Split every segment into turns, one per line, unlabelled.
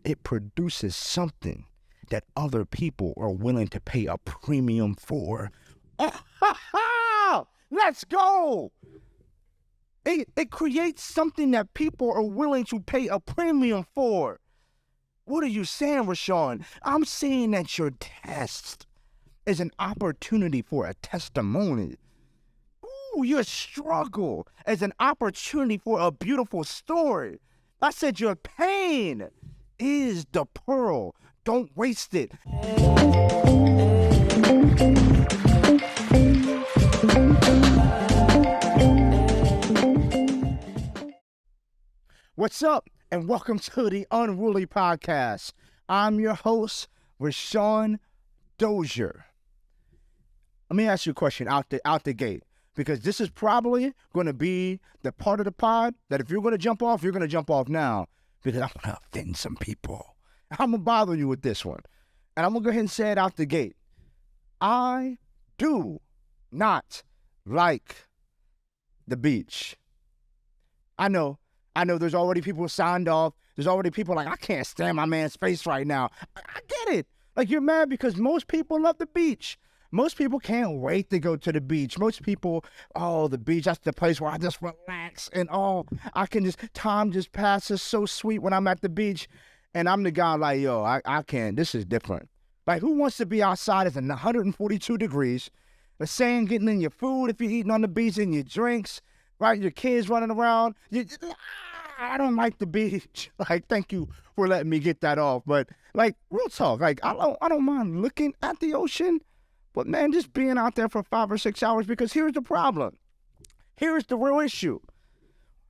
it produces something that other people are willing to pay a premium for. Let's go! It creates something that people are willing to pay a premium for. What are you saying, Rousawn? I'm saying that your test is an opportunity for a testimony. Ooh, your struggle is an opportunity for a beautiful story. I said your pain is the pearl. Don't waste it. What's up, and welcome to the Unruly Podcast. I'm your host, Rousawn Dozier. Let me ask you a question out the gate, because this is probably going to be the part of the pod that if you're going to jump off, you're going to jump off now, because I'm going to offend some people. I'm going to bother you with this one, and I'm going to go ahead and say it out the gate. I do not like the beach. I know there's already people signed off. There's already people like, I can't stand my man's face right now. I get it. Like, you're mad because most people love the beach. Most people can't wait to go to the beach. Most people, the beach, that's the place where I just relax. And, time just passes so sweet when I'm at the beach. And I'm the guy like, I can't. This is different. Like, who wants to be outside? It's 142 degrees. The sand getting in your food if you're eating on the beach, and your drinks, right? Your kids running around. I don't like the beach. Like, thank you for letting me get that off. But, like, real talk, like, I don't mind looking at the ocean. But, man, just being out there for 5 or 6 hours, because here's the problem. Here's the real issue.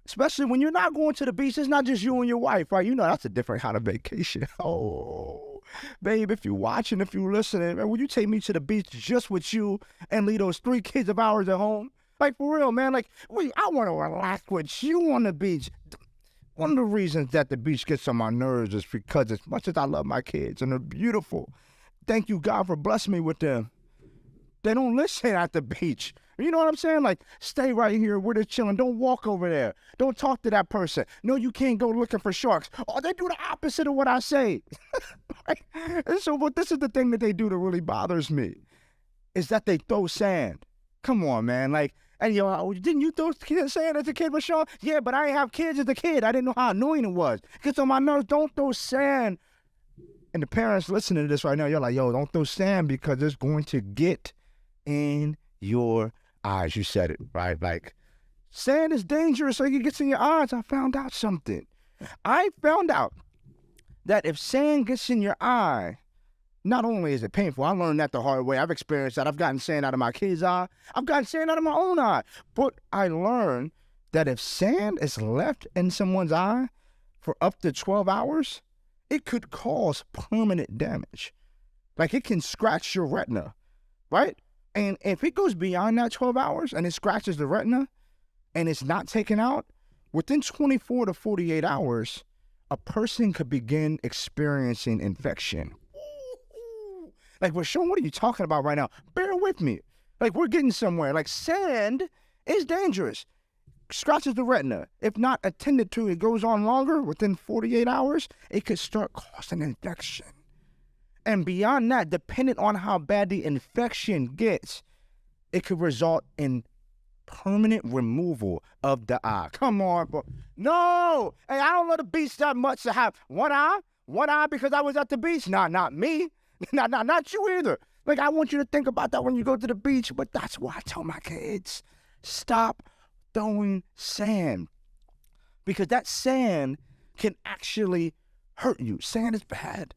Especially when you're not going to the beach, it's not just you and your wife, right? You know that's a different kind of vacation. Oh, babe, if you're watching, if you're listening, man, would you take me to the beach just with you and leave those 3 kids of ours at home? Like, for real, man. Like, I want to relax with you on the beach. One of the reasons that the beach gets on my nerves is because as much as I love my kids and they're beautiful, thank you, God, for blessing me with them, they don't listen at the beach. You know what I'm saying? Like, stay right here. We're just chilling. Don't walk over there. Don't talk to that person. No, you can't go looking for sharks. Oh, they do the opposite of what I say. Right? And so, but this is the thing that they do that really bothers me, is that they throw sand. Come on, man. Like, and didn't you throw sand as a kid, Rousawn? Yeah, but I didn't have kids as a kid. I didn't know how annoying it was. It gets on my nerves. Don't throw sand. And the parents listening to this right now, you're like, don't throw sand because it's going to get in your eyes. You said it, right? Like, sand is dangerous, so it gets in your eyes. I found out something. I found out that if sand gets in your eye, not only is it painful, I learned that the hard way. I've experienced that. I've gotten sand out of my kid's eye. I've gotten sand out of my own eye. But I learned that if sand is left in someone's eye for up to 12 hours, it could cause permanent damage. Like, it can scratch your retina, right? And if it goes beyond that 12 hours and it scratches the retina and it's not taken out, within 24 to 48 hours, a person could begin experiencing infection. Like, Rousawn, what are you talking about right now? Bear with me. Like, we're getting somewhere. Like, sand is dangerous. Scratches the retina. If not attended to, it goes on longer. Within 48 hours, it could start causing infection. And beyond that, depending on how bad the infection gets, it could result in permanent removal of the eye. Come on, bro. No! Hey, I don't love the beach that much to have one eye. One eye because I was at the beach. Nah, not me. Not you either. Like, I want you to think about that when you go to the beach, but that's why I tell my kids, stop throwing sand. Because that sand can actually hurt you. Sand is bad.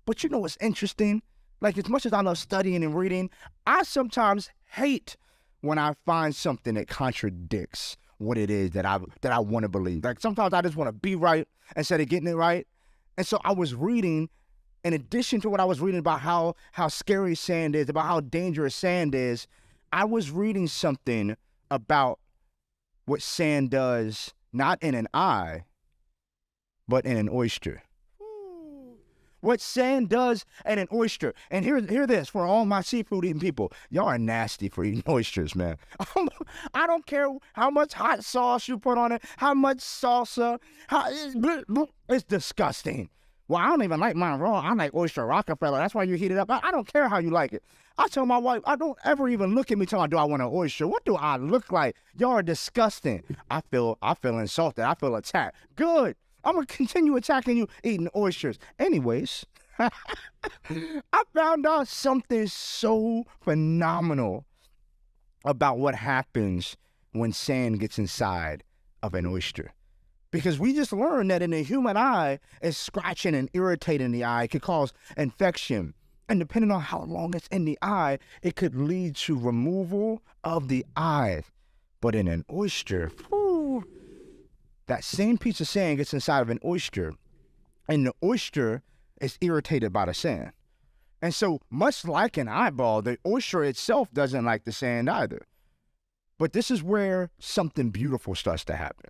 But you know what's interesting? Like, as much as I love studying and reading, I sometimes hate when I find something that contradicts what it is that I want to believe. Like, sometimes I just want to be right instead of getting it right. And so I was reading, in addition to what I was reading about how scary sand is, about how dangerous sand is, I was reading something about what sand does, not in an eye, but in an oyster. What sand does in an oyster. And hear this for all my seafood eating people. Y'all are nasty for eating oysters, man. I don't care how much hot sauce you put on it, how much salsa. It's disgusting. Well, I don't even like mine raw. I like oyster Rockefeller. That's why you heat it up. I don't care how you like it. I tell my wife, I don't ever even look at me telling me, do I want an oyster? What do I look like? Y'all are disgusting. I feel insulted. I feel attacked. Good. I'm going to continue attacking you eating oysters. Anyways, I found out something so phenomenal about what happens when sand gets inside of an oyster. Because we just learned that in the human eye, it's scratching and irritating the eye. It could cause infection. And depending on how long it's in the eye, it could lead to removal of the eye. But in an oyster, that same piece of sand gets inside of an oyster, and the oyster is irritated by the sand. And so, much like an eyeball, the oyster itself doesn't like the sand either. But this is where something beautiful starts to happen.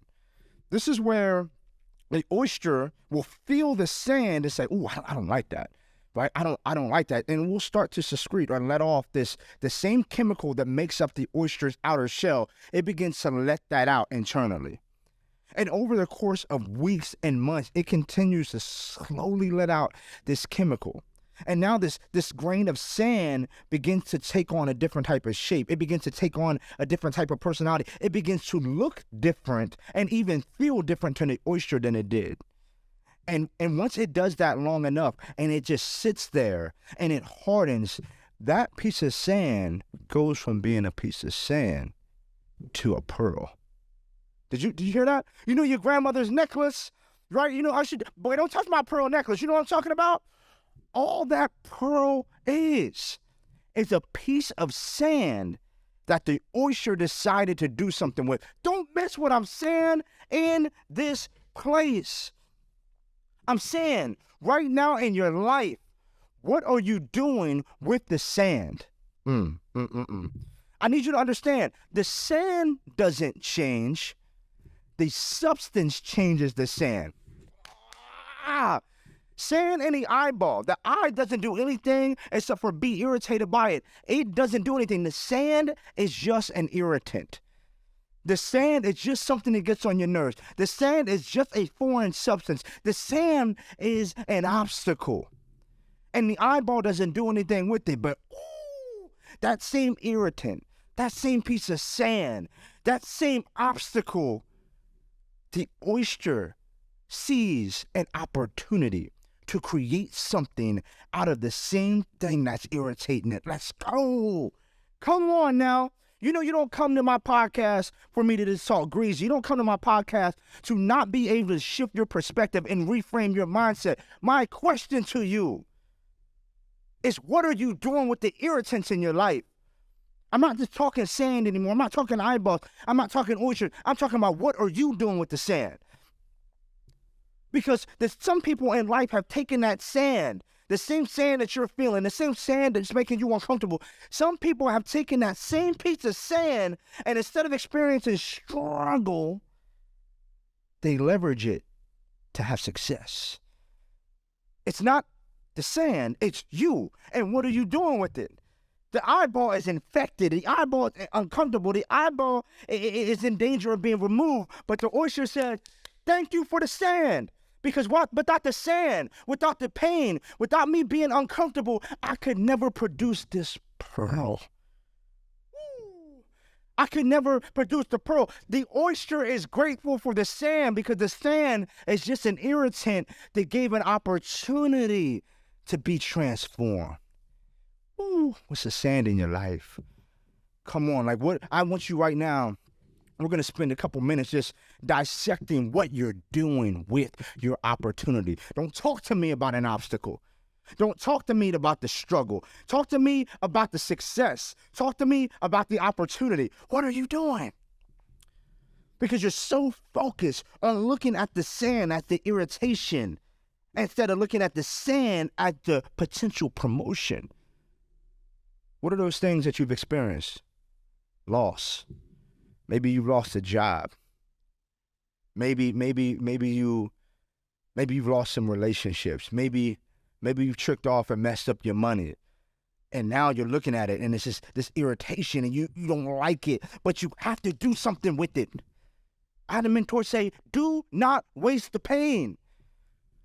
This is where the oyster will feel the sand and say, "Ooh, I don't like that." Right? I don't like that. And we'll start to secrete or let off the same chemical that makes up the oyster's outer shell. It begins to let that out internally. And over the course of weeks and months, it continues to slowly let out this chemical. And now this grain of sand begins to take on a different type of shape. It begins to take on a different type of personality. It begins to look different and even feel different to the oyster than it did. And once it does that long enough and it just sits there and it hardens, that piece of sand goes from being a piece of sand to a pearl. Did you hear that? You know your grandmother's necklace, right? You know, boy, don't touch my pearl necklace. You know what I'm talking about? All that pearl is a piece of sand that the oyster decided to do something with. Don't miss what I'm saying in this place. I'm saying right now in your life, what are you doing with the sand? I need you to understand, the sand doesn't change. The substance changes the sand. Sand in the eyeball. The eye doesn't do anything except for be irritated by it. It doesn't do anything. The sand is just an irritant. The sand is just something that gets on your nerves. The sand is just a foreign substance. The sand is an obstacle. And the eyeball doesn't do anything with it. But that same irritant, that same piece of sand, that same obstacle, the oyster sees an opportunity to create something out of the same thing that's irritating it. Let's go. Come on now. You know, you don't come to my podcast for me to just talk greasy. You don't come to my podcast to not be able to shift your perspective and reframe your mindset. My question to you is, what are you doing with the irritants in your life? I'm not just talking sand anymore. I'm not talking eyeballs. I'm not talking oyster. I'm talking about, what are you doing with the sand? Because there's some people in life have taken that sand, the same sand that you're feeling, the same sand that's making you uncomfortable. Some people have taken that same piece of sand, and instead of experiencing struggle, they leverage it to have success. It's not the sand, it's you. And what are you doing with it? The eyeball is infected. The eyeball is uncomfortable. The eyeball is in danger of being removed. But the oyster said, thank you for the sand. Because without the sand, without the pain, without me being uncomfortable, I could never produce this pearl. I could never produce the pearl. The oyster is grateful for the sand because the sand is just an irritant that gave an opportunity to be transformed. What's the sand in your life? Come on, like what I want you right now. We're going to spend a couple minutes just dissecting what you're doing with your opportunity. Don't talk to me about an obstacle. Don't talk to me about the struggle. Talk to me about the success. Talk to me about the opportunity. What are you doing? Because you're so focused on looking at the sand, at the irritation, instead of looking at the sand at the potential promotion. What are those things that you've experienced? Loss. Maybe you lost a job. Maybe you've lost some relationships. Maybe you've tricked off and messed up your money. And now you're looking at it and it's just this irritation and you don't like it, but you have to do something with it. I had a mentor say, do not waste the pain.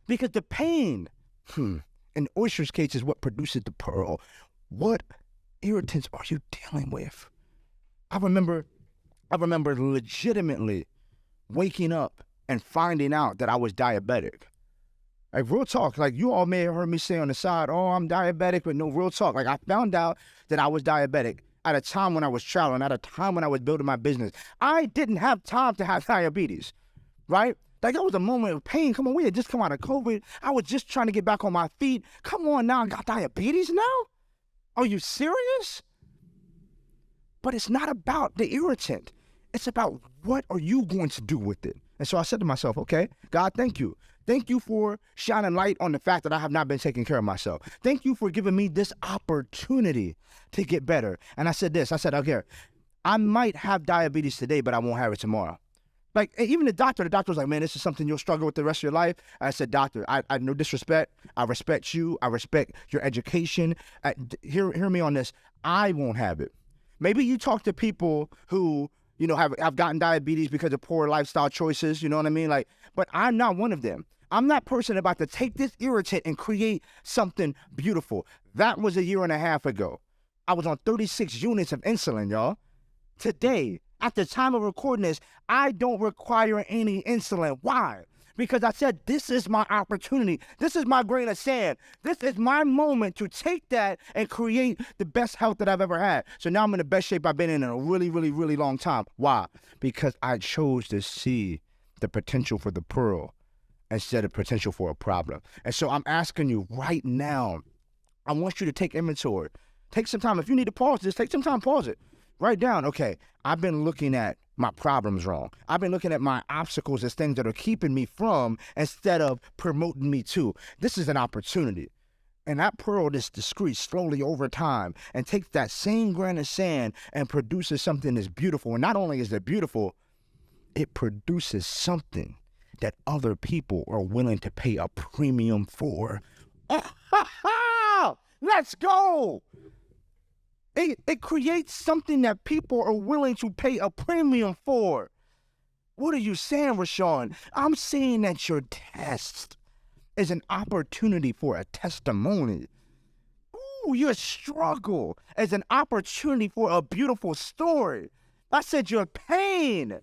Because the pain, in oyster's case, is what produces the pearl. What irritants are you dealing with? I remember legitimately waking up and finding out that I was diabetic. Like, real talk, like, you all may have heard me say on the side, oh, I'm diabetic, but no, real talk. Like, I found out that I was diabetic at a time when I was traveling, at a time when I was building my business. I didn't have time to have diabetes, right? Like, that was a moment of pain. Come on, we had just come out of COVID. I was just trying to get back on my feet. Come on now, I got diabetes now? Are you serious? But it's not about the irritant. It's about what are you going to do with it? And so I said to myself, okay, God, thank you. Thank you for shining light on the fact that I have not been taking care of myself. Thank you for giving me this opportunity to get better. And I said, okay, I might have diabetes today, but I won't have it tomorrow. Like, even the doctor was like, man, this is something you'll struggle with the rest of your life. I said, doctor, I no disrespect. I respect you. I respect your education. Hear me on this. I won't have it. Maybe you talk to people who, you know, have gotten diabetes because of poor lifestyle choices, you know what I mean? Like, but I'm not one of them. I'm that person about to take this irritant and create something beautiful. That was 1.5 years ago. I was on 36 units of insulin, y'all. Today, at the time of recording this, I don't require any insulin. Why? Because I said, this is my opportunity. This is my grain of sand. This is my moment to take that and create the best health that I've ever had. So now I'm in the best shape I've been in a really, really, really long time. Why? Because I chose to see the potential for the pearl instead of potential for a problem. And so I'm asking you right now, I want you to take inventory. Take some time. If you need to pause this, take some time, pause it. Write down, okay, I've been looking at my problems wrong. I've been looking at my obstacles as things that are keeping me from instead of promoting me to. This is an opportunity. And that pearl is discreet slowly over time and takes that same grain of sand and produces something that's beautiful. And not only is it beautiful, it produces something that other people are willing to pay a premium for. Let's go! It creates something that people are willing to pay a premium for. What are you saying, Rousawn? I'm saying that your test is an opportunity for a testimony. Ooh, your struggle is an opportunity for a beautiful story. I said your pain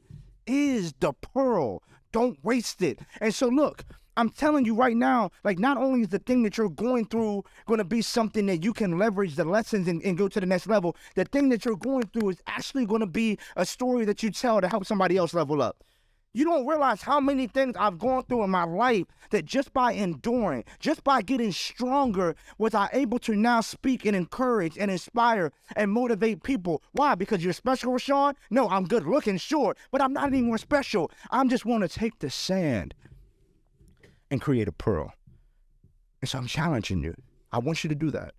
is the pearl. Don't waste it. And so look, I'm telling you right now, like, not only is the thing that you're going through going to be something that you can leverage the lessons and go to the next level, the thing that you're going through is actually going to be a story that you tell to help somebody else level up. You don't realize how many things I've gone through in my life that just by enduring, just by getting stronger, was I able to now speak and encourage and inspire and motivate people. Why? Because you're special, Rousawn? No, I'm good looking, sure, but I'm not any more special. I just want to take the sand and create a pearl. And so I'm challenging you. I want you to do that.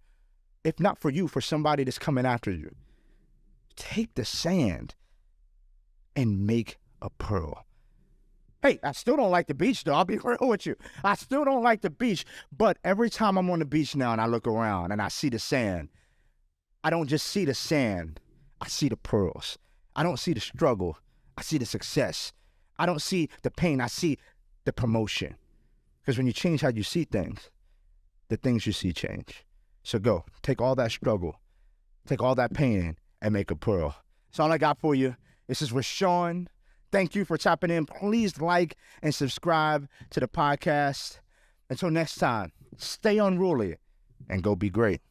If not for you, for somebody that's coming after you. Take the sand and make a pearl. Hey, I still don't like the beach, though. I'll be real with you. I still don't like the beach. But every time I'm on the beach now and I look around and I see the sand, I don't just see the sand. I see the pearls. I don't see the struggle. I see the success. I don't see the pain. I see the promotion. Because when you change how you see things, the things you see change. So go, take all that struggle, take all that pain, and make a pearl. That's all I got for you. This is Rousawn. Thank you for tapping in. Please like and subscribe to the podcast. Until next time, stay unruly and go be great.